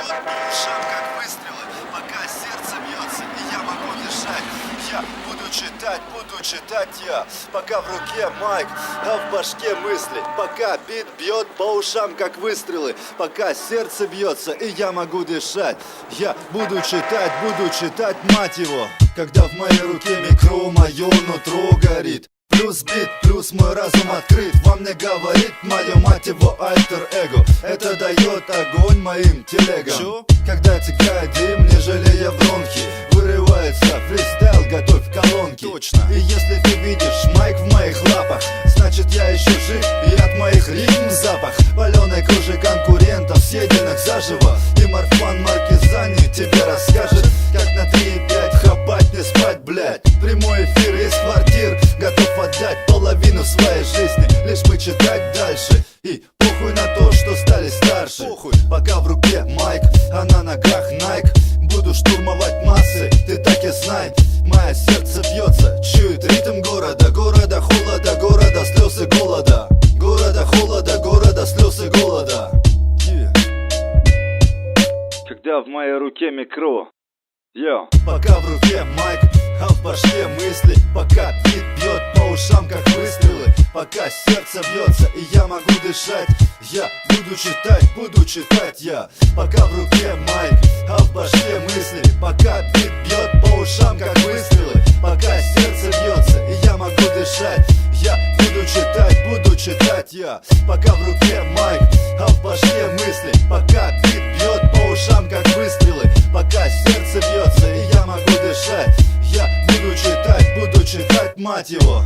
бьет по ушам, как выстрелы, пока сердце бьется, и я могу дышать. Я буду читать я, пока в руке майк, а в башке мысли. Пока бит бьет по ушам, как выстрелы, пока сердце бьется, и я могу дышать. Я буду читать, мать его. Когда в моей руке микро, мое нутро горит. Плюс бит, плюс мой разум открыт. Во мне говорит мое, мать его, альтер-эго. Это дает огонь моим телегам. Когда текает дым, не жалея бронхи, вырывается фристайл, готовь колонки. Точно. И если ты видишь майк в моих лапах, значит я еще жив, и от моих ритм запах паленой кожи конкурентов, съеденных заживо. И Марфан Маркизани тебе расскажет, как на 3,5 хапать, не спать, блять. Прямой эфир из квартир, готов отдать половину своей жизни, лишь бы читать дальше. И похуй на то, что стали старше. Похуй. Пока в руке майк, а на ногах найк. Буду штурмовать массы, ты так и знай. Мое сердце бьется, чует ритм города. Города холода, города слез и голода. Города холода, города слез и голода. Когда в моей руке микро, йо. Пока в руке майк, а в башке мысли. Пока бит бьет по ушам, как выстрелы. Пока сердце бьется, и я могу дышать. Я буду читать я. Пока в руке майк, а в башке мысли. Пока бит бьет по ушам, как выстрелы. Пока сердце бьется, и я могу дышать. Я буду читать я. Пока в руке майк, а в башке мысли. Пока бит бьет по ушам, как выстрелы. Пока сердце бьется, и я могу дышать. Я буду читать, мать его.